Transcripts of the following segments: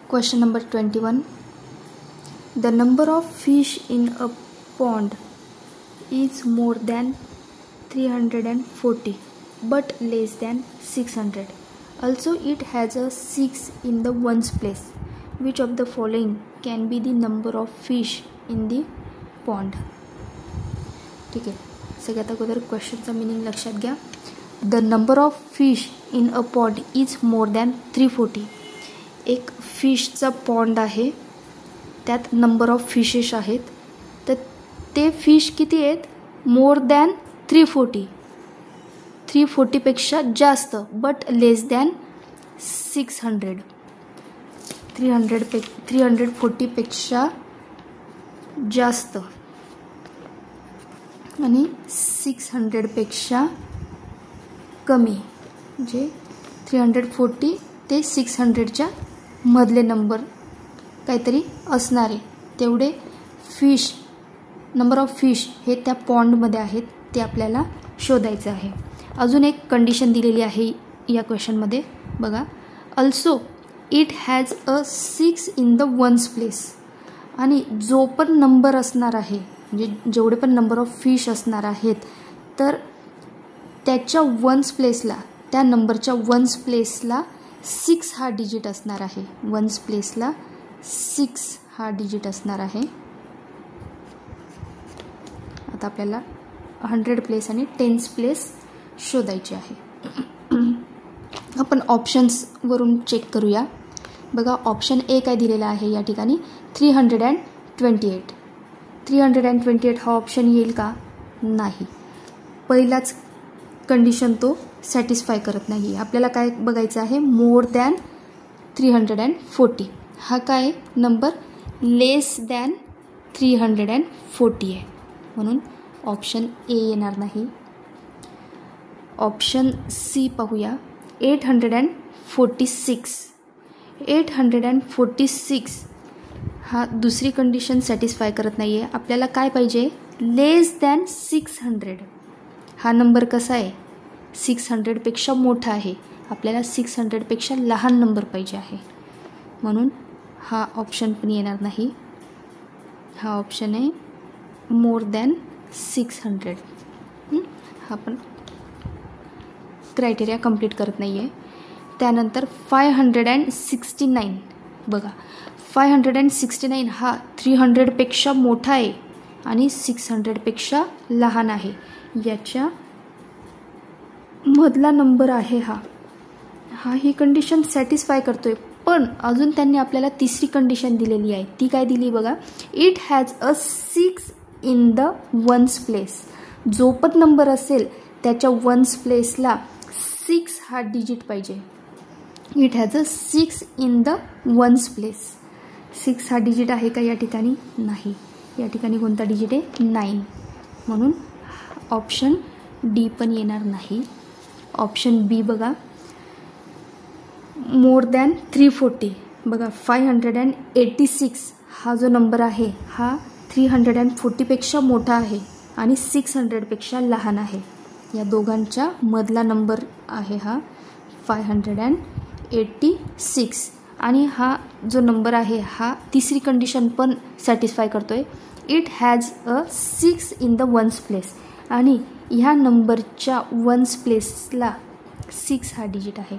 Question number 21. The number of fish in a pond is more than 340 but less than 600. Also it has a 6 in the ones place. Which of the following can be the number of fish in the pond? ठीक आहे, सगळ्यात अगोदर क्वेश्चनचा meaning लक्षात घ्या. The number of fish in a pond is more than 340. एक फिशचा pond आहे, त्यात number of fishes आहेत, तर ते फिश किती आहेत? More than 340. 340पेक्षा जास्त, बट लेस दॅन 600. 340पेक्षा जास्त आणि 600पेक्षा कमी, म्हणजे 340 ते 600च्या मधले नंबर काहीतरी असणारे तेवढे फिश, नंबर ऑफ फिश हे त्या पॉन्डमध्ये आहेत, ते आपल्याला शोधायचं आहे. अजून एक कंडिशन दिलेली आहे या क्वेश्चनमध्ये बघा. Also it has a 6 in the ones place. आणि जो पण नंबर असणार आहे, म्हणजे जेवढे पण नंबर ऑफ फिश असणार आहेत, तर त्याच्या वन्स प्लेसला, त्या नंबरच्या वन्स प्लेसला 6 हा डिजिट असणार आहे. वन्स प्लेसला 6 हा डिजिट असणार आहे. आता आपल्याला 100 प्लेस आणि 10 प्लेस शोधायचे आहे. आपण ऑप्शन्सवरून चेक करूया. बघा, ऑप्शन ए काय दिलेला आहे या ठिकाणी? 328. 328 हा ऑप्शन येईल का? नाही. पहिलाच कंडिशन तो सॅटिस्फाय करत नाही. आपल्याला काय बघायचं आहे? More than 340. हा काय नंबर? लेस दॅन 340 आहे, म्हणून ऑप्शन ए येणार नाही. ऑप्शन सी पाहूया. 846. 846 हा दुसरी कंडिशन सॅटिस्फाय करत नाही आहे. आपल्याला काय पाहिजे? लेस दॅन 600. हा नंबर कसा आहे? 600पेक्षा मोठा आहे. आपल्याला 600पेक्षा लहान नंबर पाहिजे आहे, म्हणून हा ऑप्शन पण येणार नाही. हा ऑप्शन आहे मोर दॅन 600. हा पण क्रायटेरिया कंप्लीट करत नाही आहे. त्यानंतर 569. बघा, 569 हा 300पेक्षा मोठा आहे आणि 600पेक्षा लहान आहे. याच्या मधला नंबर आहे हा. ही कंडिशन सॅटिस्फाय करतोय, पण अजून त्यांनी आपल्याला तिसरी कंडिशन दिलेली आहे. ती काय दिली बघा? It has a 6 in the ones place. जो पण नंबर असेल त्याच्या वन्स प्लेसला 6 हा डिजिट पाहिजे. It has a 6 in the ones place. 6 हा डिजिट आहे का या ठिकाणी? नाही. या ठिकाणी कोणता डिजिट आहे? 9. म्हणून ऑप्शन डी पण येणार नाही. ऑप्शन बी बघा, मोर दॅन 340. बघा, 586 हा जो नंबर आहे हा 340पेक्षा मोठा आहे आणि 600पेक्षा लहान आहे. या दोघांच्या मधला नंबर आहे हा 586. आणि हा जो नंबर आहे हा तिसरी कंडिशन पण सॅटिस्फाय करतोय. It has a 6 in the ones place. आणि ह्या नंबरच्या वन्स प्लेसला 6 हा डिजिट आहे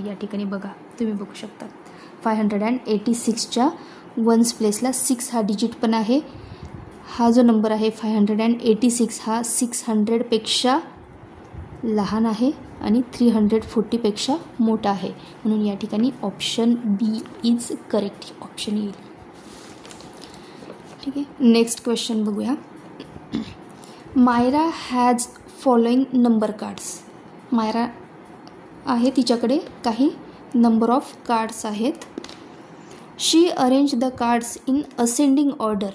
या ठिकाणी. बघा, तुम्ही बघू शकता 586च्या वन्स प्लेसला 6 हा डिजिट पण आहे. हा जो नंबर आहे 586 हा 600पेक्षा लहान आहे आणि 340पेक्षा मोठा आहे, म्हणून या ठिकाणी option B is correct option येईल. ठीक आहे, नेक्स्ट क्वेश्चन बघूया. Myra has following number cards. Myra आहे, तिच्याकडे काही नंबर ऑफ कार्ड्स आहेत. She arrange the cards in ascending order.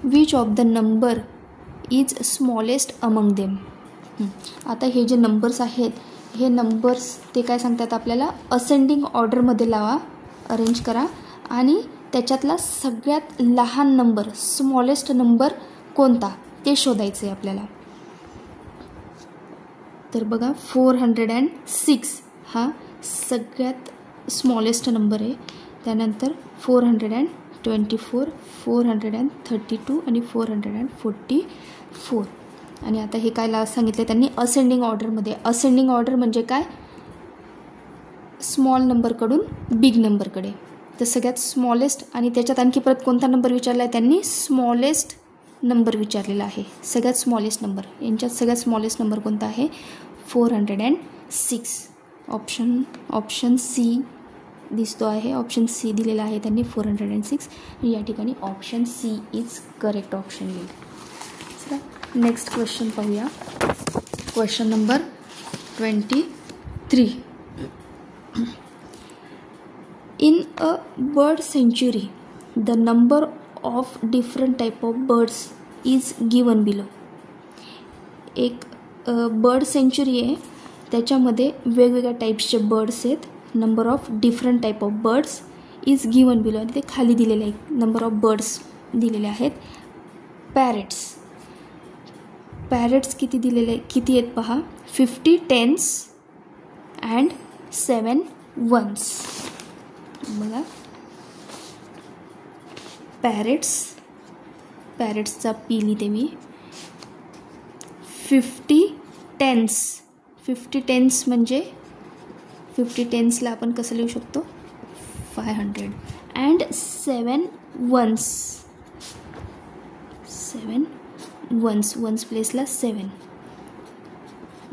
Which of the number is smallest among them. आता हे जे नंबर्स आहेत, हे नंबर्स ते काय सांगतात आपल्याला? असेंडिंग ऑर्डरमध्ये लावा, अरेंज करा, आणि त्याच्यातला सगळ्यात लहान नंबर, स्मॉलेस्ट नंबर कोणता ते शोधायचं आहे आपल्याला. तर बघा, 406 हा सगळ्यात स्मॉलेस्ट नंबर आहे. त्यानंतर 424, 432 आणि 444. आणि आता हे काय सांगितलं त्यांनी असेंडिंग ऑर्डरमध्ये. असेंडिंग ऑर्डर म्हणजे काय, स्मॉल नंबरकडून बिग नंबरकडे. तर सगळ्यात स्मॉलेस्ट आणि त्याच्यात आणखी परत कोणता नंबर विचारला आहे त्यांनी, स्मॉलेस्ट नंबर विचारलेला आहे. सगळ्यात स्मॉलेस्ट नंबर, यांच्यात सगळ्यात स्मॉलेस्ट नंबर कोणता आहे, 406. ऑप्शन सी दिसतो आहे, ऑप्शन सी दिलेला आहे त्यांनी 406. या ठिकाणी option C is correct option येईल. चला नेक्स्ट क्वेश्चन पाहूया. Question number 23. In a bird sanctuary, the number of different type of birds is given below. एक बर्ड सेंच्युरी आहे, त्याच्यामध्ये वेगवेगळ्या टाईप्सचे बर्ड्स आहेत. Number of different type of birds is given below, आणि ते खाली दिलेले आहेत. नंबर ऑफ बर्ड्स दिलेले आहेत. पॅरेट्स किती दिलेले आहे, किती आहेत पहा, 50 10s अँड 7 1s. बघा पॅरेट्सचा पी लिहिते मी. 50 10s म्हणजे 50 10sला आपण कसं लिहू शकतो, 500. अँड 7 1s प्लेसला 7,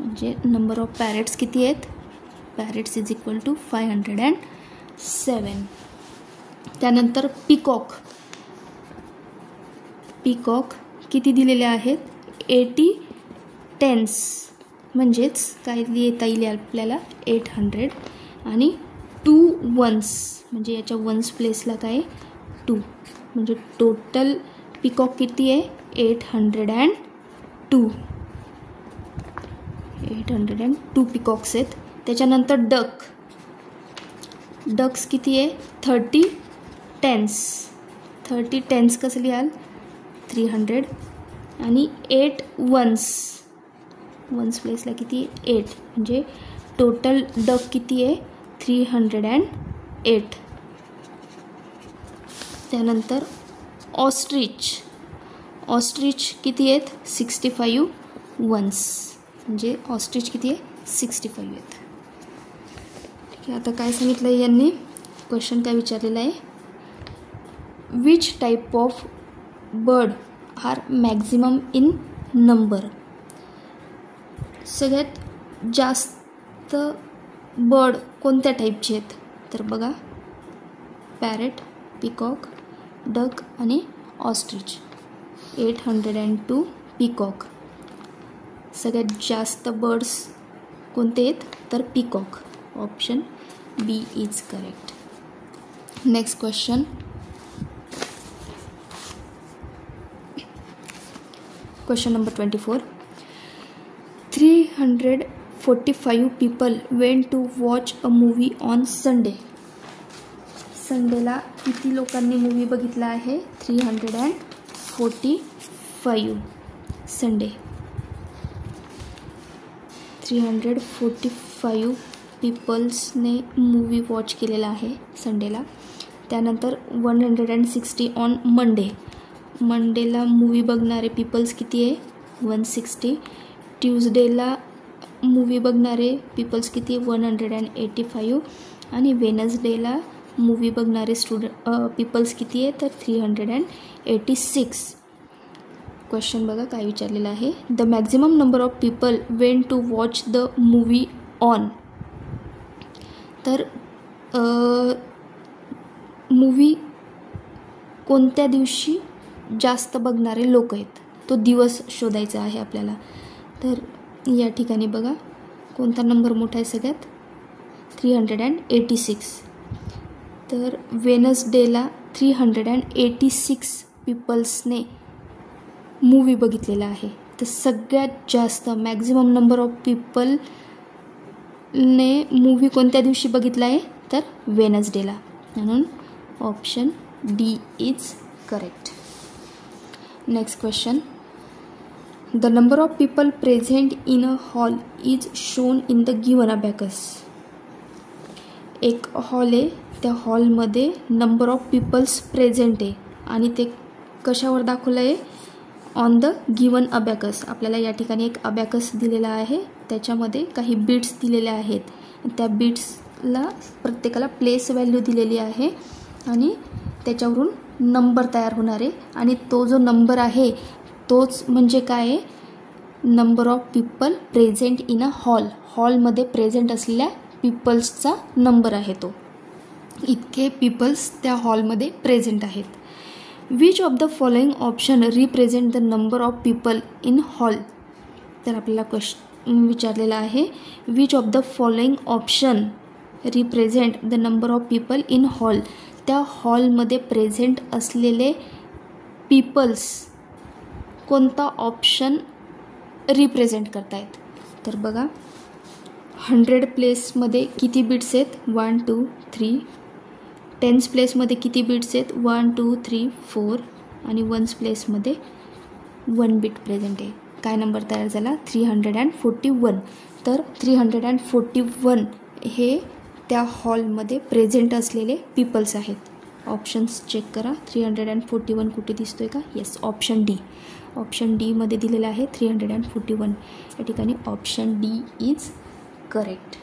म्हणजे नंबर ऑफ पॅरेट्स किती आहेत, पॅरेट्स इज इक्वल टू 507. त्यानंतर पिकॉक किती दिलेले आहेत, 80 10s म्हणजेच काय लिहिता येईल आपल्याला, 800. आणि 2 1s म्हणजे याच्या 1s प्लेसला काय 2, म्हणजे टोटल पिकॉक किती आहे, 802 पिकॉक्स आहेत. त्याच्यानंतर डक्स किती आहे, 30 10s कसं लिहाल, 300. आणि 8 1s प्लेसला किती, 8, म्हणजे टोटल डक किती आहे, 308. त्यानंतर ऑस्ट्रिच किती आहेत, 65 1s, म्हणजे ऑस्ट्रिच किती आहे, 65 आहेत. ठीक आहे. आता काय सांगितलं आहे यांनी, क्वेश्चन काय विचारलेला आहे, which type of bird are maximum in number. सगळ्यात जास्त बर्ड कोणत्या टाईपचे आहेत, तर बघा पॅरेट, पिकॉक, डक आणि ऑस्ट्रिच. 802 पिकॉक. सगळ्यात जास्त बर्ड्स कोणते आहेत, तर peacock. Option B is correct. Next question. Question number 24. 345 people went to watch a movie on Sunday. संडेला किती लोकांनी मूवी बघितला आहे, 345. संडे 345 पीपल्सने मूवी वॉच केलेला आहे संडेला. त्यानंतर 160 ऑन मंडेला मूवी बघणारे पीपल्स किती आहे, 160. ट्यूजडेला मूवी बघणारे पीपल्स किती, 185. आणि वेनसडेला मूवी बघणारे पीपल्स किती आहे, तर 386. क्वेश्चन बघा काय विचारलेलं आहे, the maximum number of people went to watch the movie on. तर मूवी कोणत्या दिवशी जास्त बघणारे लोक आहेत, तो दिवस शोधायचा आहे आपल्याला. तर या ठिकाणी बघा कोणता नंबर मोठा आहे सगळ्यात, 386. तर वेनसडेला 386 पीपल्सने मूवी बघितलेला आहे. तर सगळ्यात जास्त मॅक्झिमम नंबर ऑफ पीपलने मूवी कोणत्या दिवशी बघितला आहे, तर वेनसडेला. म्हणून option D is correct. Next question. The number of people present in a hall is shown in the given abacus. एक हॉल आहे, त्या हॉलमध्ये नंबर ऑफ पीपल्स प्रेझेंट आहे आणि ते कशावर दाखवलं आहे, ऑन द गिवन अबॅकस. आपल्याला या ठिकाणी एक अबॅकस दिलेला आहे, त्याच्यामध्ये काही बीट्स दिलेले आहेत. त्या बीट्सला प्रत्येकाला प्लेस व्हॅल्यू दिलेली आहे आणि त्याच्यावरून नंबर तयार होणार आहे. आणि तो जो नंबर आहे तोच म्हणजे काय आहे, number of people present in a hall. हॉलमध्ये प्रेझेंट असलेल्या पीपल्सचा नंबर आहे तो. इतके पीपल्स त्या हॉलमध्ये प्रेझेंट आहेत. Which of the following option represent the number of people in hall. तर आपल्याला विचारलेलं आहे, which of the following option represent the number of people in hall. त्या हॉलमध्ये प्रेझेंट असलेले पीपल्स कोणता ऑप्शन रिप्रेझेंट करतायत. तर बघा, 100 प्लेसमध्ये किती बीट्स आहेत, 1 2 3. 10s प्लेसमध्ये किती बीट्स आहेत, 1 2 3 4. आणि 1s प्लेसमध्ये 1 बीट प्रेझेंट आहे. काय नंबर तयार झाला, 341. तर 341 हे त्या हॉलमध्ये प्रेझेंट असलेले पीपल्स आहेत. ऑप्शन्स चेक करा, 341 कुठे दिसतोय का, येस, ऑप्शन डी. ऑप्शन डीमध्ये दिलेलं आहे 341. या ठिकाणी ऑप्शन डी इज करेक्ट.